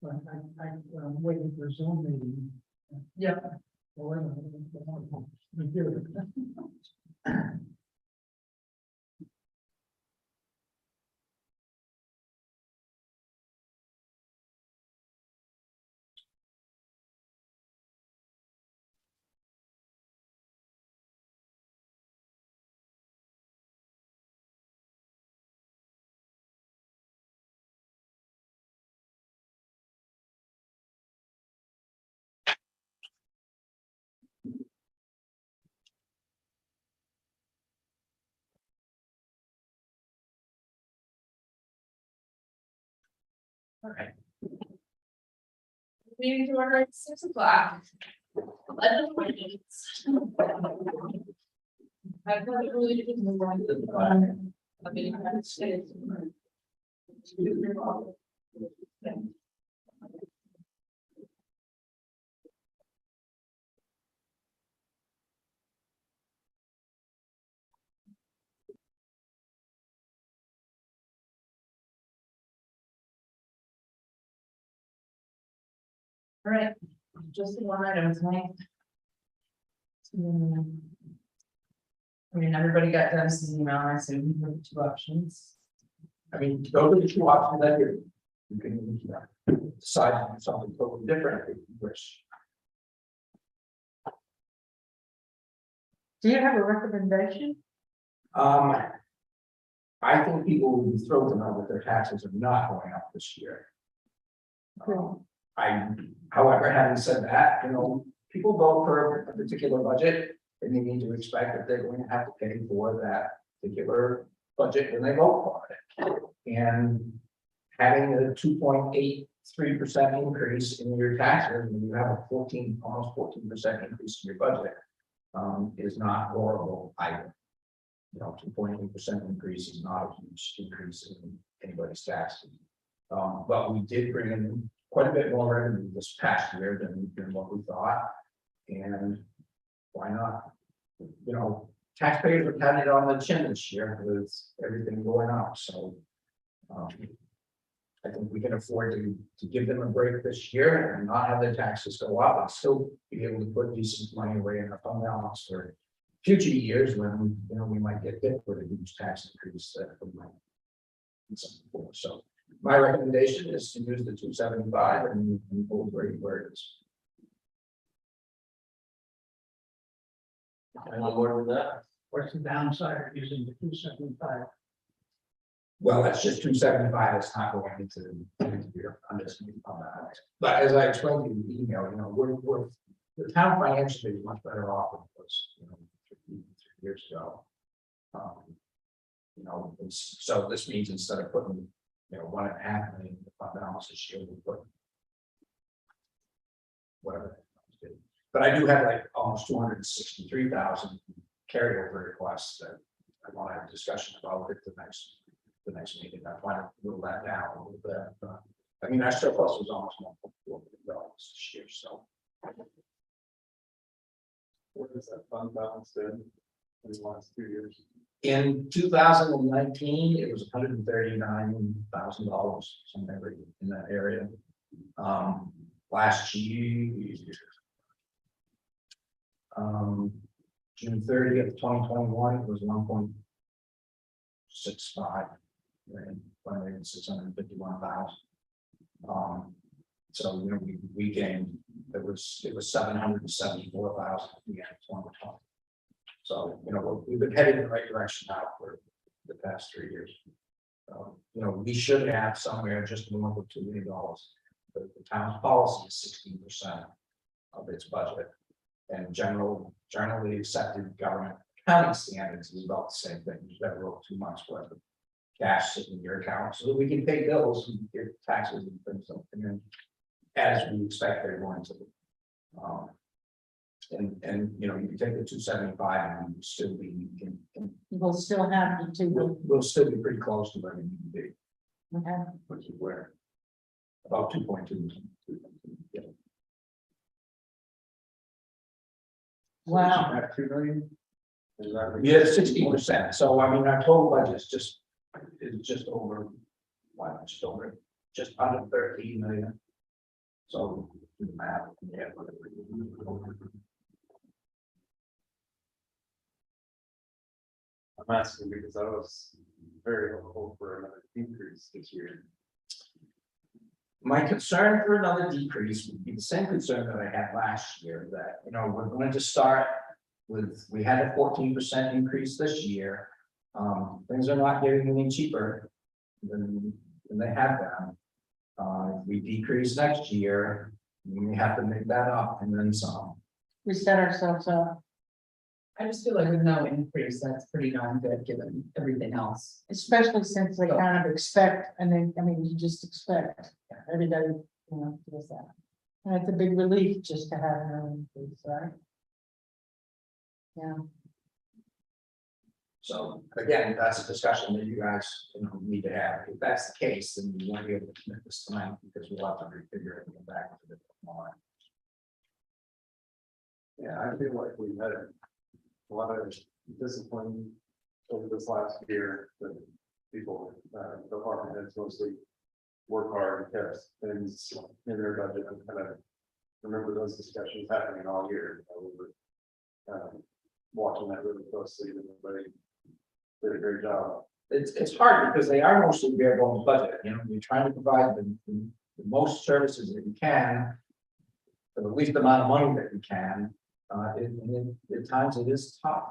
I'm waiting for a Zoom meeting. Yeah. Well, wait a minute. We do it. All right. Meeting to order at 6 o'clock. 11 I thought it really didn't move on to the fun of the United States. All right, just the one item tonight. I mean, everybody got Dennis's email, I assume, with the 2 options. I mean, those are the 2 options that you can decide on something totally different if you wish. Do you have a recommendation? I think people would be thrilled to know that their taxes are not going up this year. However, having said that, people vote for a particular budget, and they need to expect that they're going to have to pay for that particular budget when they vote for it. And having a 2.83% increase in your taxes, when you have a almost 14% increase in your budget, is not horrible either. 2.8% increase is not a huge increase in anybody's taxes. But we did bring in quite a bit more revenue this past year than what we thought. And why not? Taxpayers are patting it on the chin this year with everything going up. So I think we can afford to give them a break this year and not have their taxes go up and still be able to put decent money away in our fund balance for future years when we might get hit with a huge tax increase that we might need something for. So my recommendation is to use the 275 and hold where it is. I'm on board with that. What's the downside of using the 275? Well, that's just 275. It's not going into your understanding on that. But as I explained in the email, we're the town financially is much better off than it was, 3 years ago. So this means instead of putting, 1.5 million in the fund balance this year, we put whatever. But I do have like almost 263,000 carryover requests that I want to have a discussion about at the next meeting. I want to whittle that down a little bit. I mean, our surplus was almost $1.4 million this year, so. What is that fund balance in the last 2 years? In 2019, it was $139,000, somewhere in that area. Last year, June 30th, 2021, it was 1.65 million, 1,651,000. So we gained, it was 774,000 at the end of 2020. So we've been headed in the right direction now for the past 3 years. We should have somewhere just north of $2 million. The town's policy is 16% of its budget, and generally accepted government accounting standards is about the same thing. You never wrote 2 months worth of cash sitting in your account so that we can pay bills and get taxes and things like that, as we expect they're going to. And you can take the 275 and still be We'll still have the 2. we'll still be pretty close to where we need to be, Okay. which is where about 2.2. Yeah. Wow. At 2 million? Is that what- Yeah, 60%. So I mean, our total budget is just over Why just over, just under 13 million. So, do the math, yeah. I'm asking because I was very hopeful for another increase this year. My concern for another decrease would be the same concern that I had last year, that, you know, we're going to start with, we had a 14% increase this year. Things are not getting any cheaper than they have been. If we decrease next year, we have to make that up and then some. We set ourselves up, I just feel like with no increase, that's pretty darn good, given everything else. especially since they kind of expect, and then, I mean, you just expect everybody, you know, to do that. And it's a big relief just to have no increase, right? Yeah, So again, that's a discussion that you guys, you know, need to have. If that's the case, then we won't be able to commit this tonight because we'll have to refigure it and go back to the tomorrow. Yeah, I feel like we had a lot of discipline over this last year, that people, department heads mostly work hard and kept things in their budget. And kind of remember those discussions happening all year. We were watching that really closely, and everybody did a great job. It's hard because they are mostly bare bones budget, you know, you're trying to provide the most services that you can. For the least amount of money that you can, at times it is tough.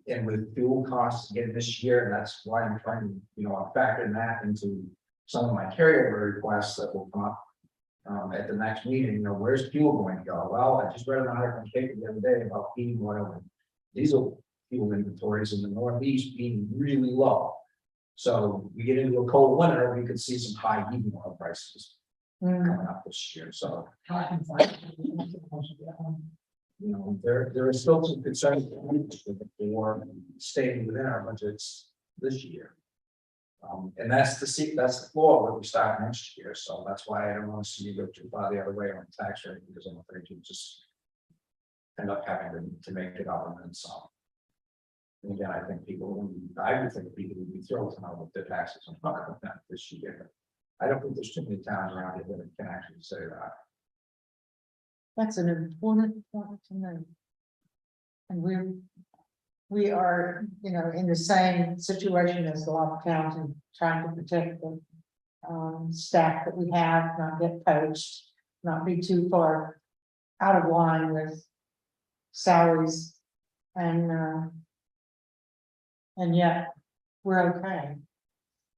And with fuel costs again this year, that's why I'm trying to, you know, factor that into some of my carryover requests that will come up. At the next meeting, you know, where's fuel going to go? Well, I just read an article in the paper the other day about heating oil and diesel fuel inventories in the Northeast being really low. So we get into a cold winter, we could see some high heating oil prices Mm, coming up this year. So, I can find. you know, there are still some concerns for staying within our budgets this year. And that's the floor where we start next year. So that's why I don't want to see you go too far the other way on the tax rate, because I'm afraid you just end up having to make it up and then some. And again, I think I would think people would be thrilled to know what their taxes are not going down this year. I don't think there's too many towns around here that can actually say that. that's an important point to know. And we are, you know, in the same situation as a lot of towns and trying to protect the staff that we have, not get poached, not be too far out of line with salaries and yet we're okay.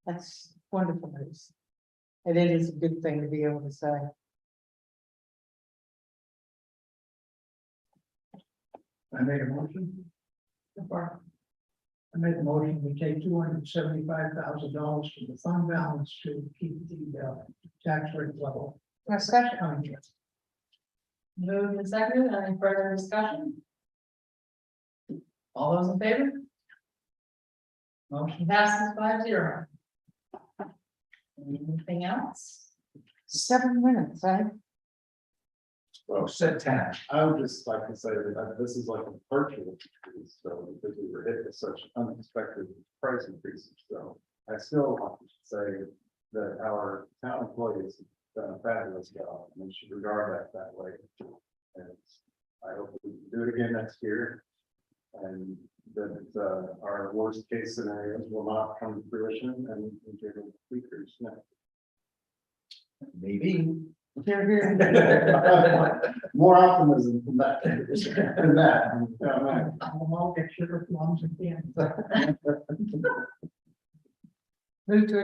That's wonderful news. And it is a good thing to be able to say. I made a motion. I made a motion, we take $275,000 from the fund balance to keep the tax rate level. Discussion. Moved and seconded, any further discussion? All those in favor? Motion passes 5-0. Anything else? 7 minutes, eh? Well, said 10. I would just like to say that this is like a virtual increase, so because we were hit with such unexpected price increases, so I still want to say that our town employees have done a fabulous job, and we should regard that way. And I hope we can do it again next year. And that our worst case scenarios will not come to fruition and we can decrease next. Maybe. Here, here. More optimism than that. I'll get sugar plums again. Move to